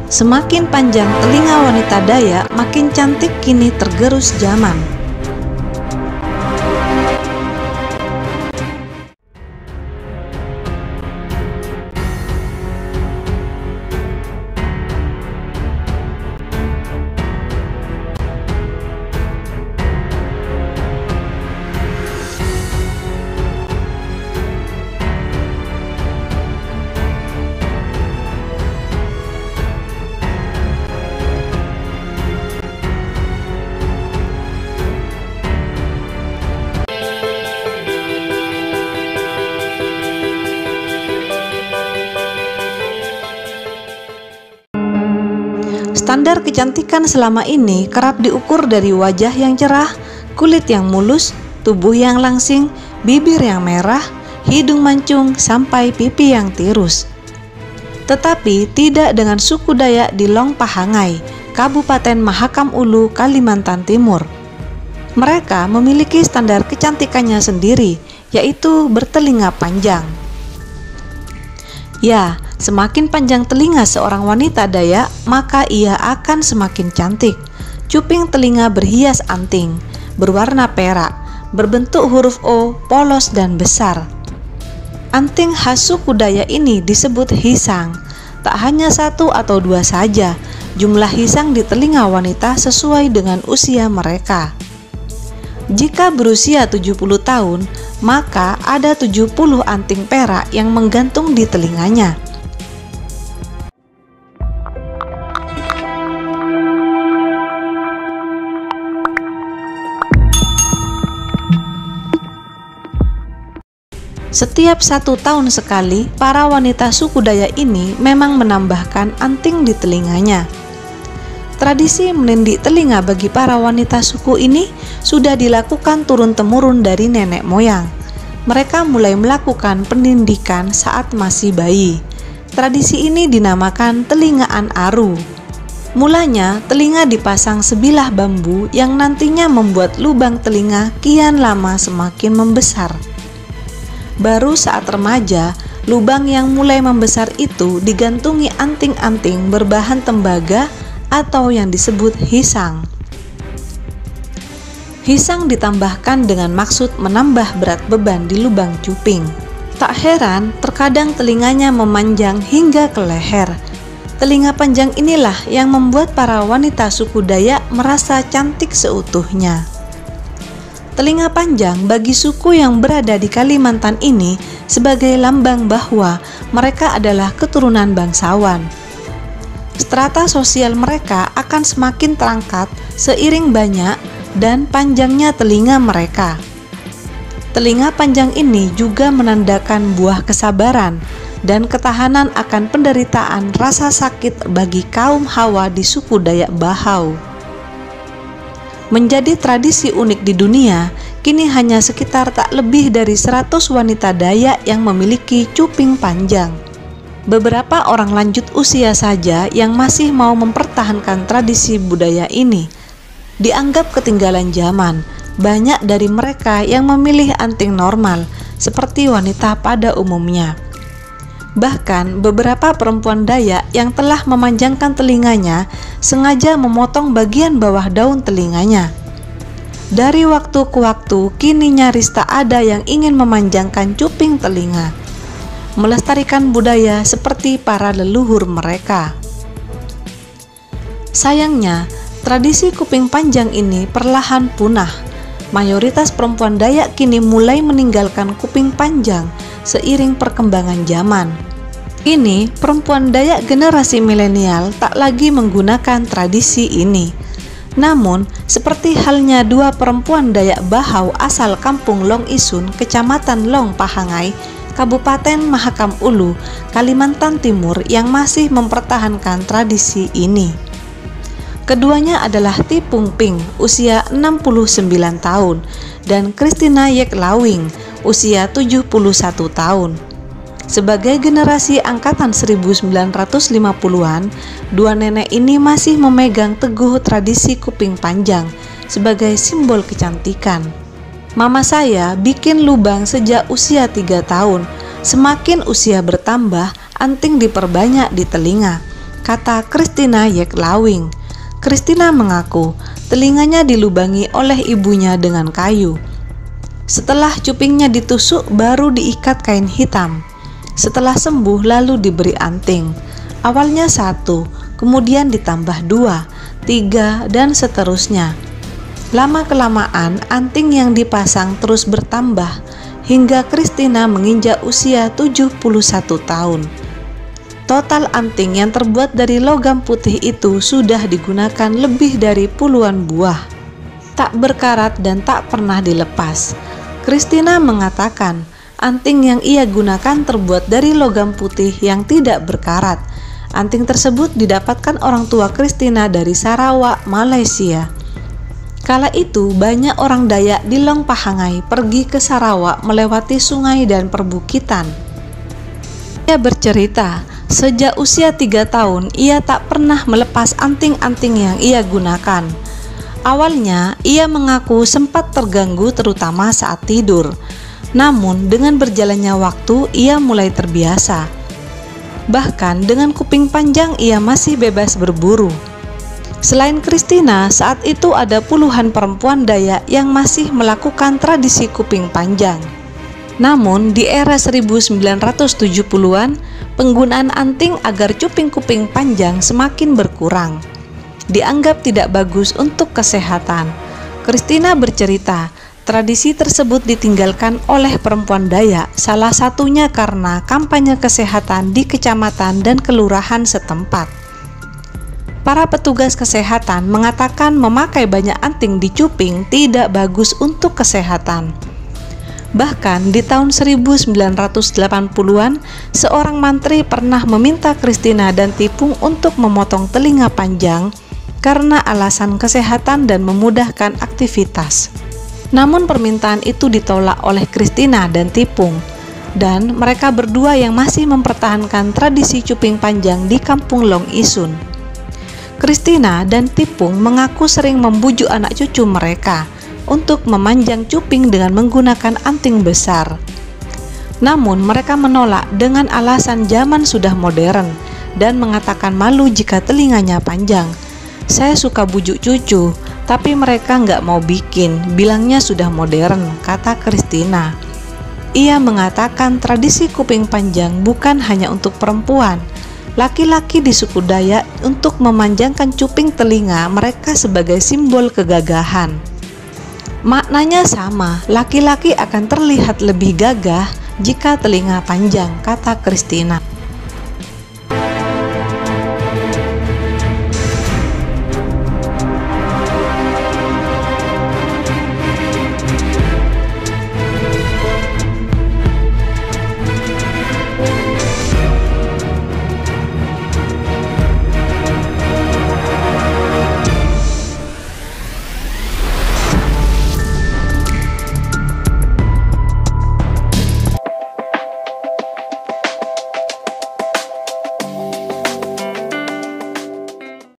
Semakin panjang telinga wanita Dayak, makin cantik kini tergerus zaman. Standar kecantikan selama ini kerap diukur dari wajah yang cerah, kulit yang mulus, tubuh yang langsing, bibir yang merah, hidung mancung, sampai pipi yang tirus. Tetapi tidak dengan suku Dayak di Long Pahangai, Kabupaten Mahakam Ulu, Kalimantan Timur. Mereka memiliki standar kecantikannya sendiri, yaitu bertelinga panjang. Ya, semakin panjang telinga seorang wanita Dayak, maka ia akan semakin cantik. Cuping telinga berhias anting, berwarna perak, berbentuk huruf O, polos dan besar. Anting khas suku Dayak ini disebut hisang. Tak hanya satu atau dua saja, jumlah hisang di telinga wanita sesuai dengan usia mereka. Jika berusia 70 tahun, maka ada 70 anting perak yang menggantung di telinganya. Setiap 1 tahun sekali, para wanita suku Dayak ini memang menambahkan anting di telinganya. Tradisi menindik telinga bagi para wanita suku ini sudah dilakukan turun-temurun dari nenek moyang. Mereka mulai melakukan penindikan saat masih bayi. Tradisi ini dinamakan telingaan aru. Mulanya, telinga dipasang sebilah bambu yang nantinya membuat lubang telinga kian lama semakin membesar. Baru saat remaja, lubang yang mulai membesar itu digantungi anting-anting berbahan tembaga atau yang disebut hisang. Hisang ditambahkan dengan maksud menambah berat beban di lubang cuping. Tak heran, terkadang telinganya memanjang hingga ke leher. Telinga panjang inilah yang membuat para wanita suku Dayak merasa cantik seutuhnya. Telinga panjang bagi suku yang berada di Kalimantan ini sebagai lambang bahwa mereka adalah keturunan bangsawan. Strata sosial mereka akan semakin terangkat seiring banyak dan panjangnya telinga mereka. Telinga panjang ini juga menandakan buah kesabaran dan ketahanan akan penderitaan rasa sakit bagi kaum Hawa di suku Dayak Bahau. Menjadi tradisi unik di dunia, kini hanya sekitar tak lebih dari 100 wanita Dayak yang memiliki cuping panjang. Beberapa orang lanjut usia saja yang masih mau mempertahankan tradisi budaya ini. Dianggap ketinggalan zaman, banyak dari mereka yang memilih anting normal, seperti wanita pada umumnya. Bahkan beberapa perempuan Dayak yang telah memanjangkan telinganya sengaja memotong bagian bawah daun telinganya. Dari waktu ke waktu, kini nyaris tak ada yang ingin memanjangkan cuping telinga, melestarikan budaya seperti para leluhur mereka. Sayangnya, tradisi kuping panjang ini perlahan punah. Mayoritas perempuan Dayak kini mulai meninggalkan kuping panjang seiring perkembangan zaman. Kini, perempuan Dayak generasi milenial tak lagi menggunakan tradisi ini. Namun, seperti halnya dua perempuan Dayak Bahau asal kampung Long Isun, Kecamatan Long Pahangai, Kabupaten Mahakam Ulu, Kalimantan Timur yang masih mempertahankan tradisi ini. Keduanya adalah Ti Pung Ping, usia 69 tahun, dan Christina Yek Lawing, usia 71 tahun. Sebagai generasi angkatan 1950-an, dua nenek ini masih memegang teguh tradisi kuping panjang sebagai simbol kecantikan. Mama saya bikin lubang sejak usia 3 tahun. Semakin usia bertambah, anting diperbanyak di telinga. kata Christina Yeklawing. Christina mengaku telinganya dilubangi oleh ibunya dengan kayu. Setelah cupingnya ditusuk, baru diikat kain hitam. Setelah sembuh, lalu diberi anting. Awalnya 1, kemudian ditambah 2, 3, dan seterusnya. Lama-kelamaan, anting yang dipasang terus bertambah, hingga Christina menginjak usia 71 tahun. Total anting yang terbuat dari logam putih itu sudah digunakan lebih dari puluhan buah. Tak berkarat dan tak pernah dilepas. Christina mengatakan, anting yang ia gunakan terbuat dari logam putih yang tidak berkarat. Anting tersebut didapatkan orang tua Christina dari Sarawak, Malaysia. Kala itu banyak orang Dayak di Long Pahangai pergi ke Sarawak melewati sungai dan perbukitan. Ia bercerita, sejak usia 3 tahun ia tak pernah melepas anting-anting yang ia gunakan. Awalnya ia mengaku sempat terganggu terutama saat tidur. Namun dengan berjalannya waktu ia mulai terbiasa. Bahkan dengan kuping panjang ia masih bebas berburu. Selain Christina, saat itu ada puluhan perempuan Dayak yang masih melakukan tradisi kuping panjang. Namun di era 1970-an, penggunaan anting agar cuping kuping panjang semakin berkurang. Dianggap tidak bagus untuk kesehatan. Christina bercerita, tradisi tersebut ditinggalkan oleh perempuan Dayak, salah satunya karena kampanye kesehatan di kecamatan dan kelurahan setempat. Para petugas kesehatan mengatakan memakai banyak anting di cuping tidak bagus untuk kesehatan. Bahkan di tahun 1980-an, seorang mantri pernah meminta Christina dan Tipung untuk memotong telinga panjang karena alasan kesehatan dan memudahkan aktivitas. Namun permintaan itu ditolak oleh Christina dan Tipung, dan mereka berdua yang masih mempertahankan tradisi cuping panjang di kampung Long Isun. Christina dan Tipung mengaku sering membujuk anak cucu mereka untuk memanjang cuping dengan menggunakan anting besar. Namun mereka menolak dengan alasan zaman sudah modern dan mengatakan malu jika telinganya panjang. Saya suka bujuk cucu, tapi mereka nggak mau bikin, bilangnya sudah modern, kata Christina. Ia mengatakan tradisi kuping panjang bukan hanya untuk perempuan. Laki-laki di suku Dayak untuk memanjangkan cuping telinga mereka sebagai simbol kegagahan. Maknanya sama, laki-laki akan terlihat lebih gagah jika telinga panjang, kata Christina.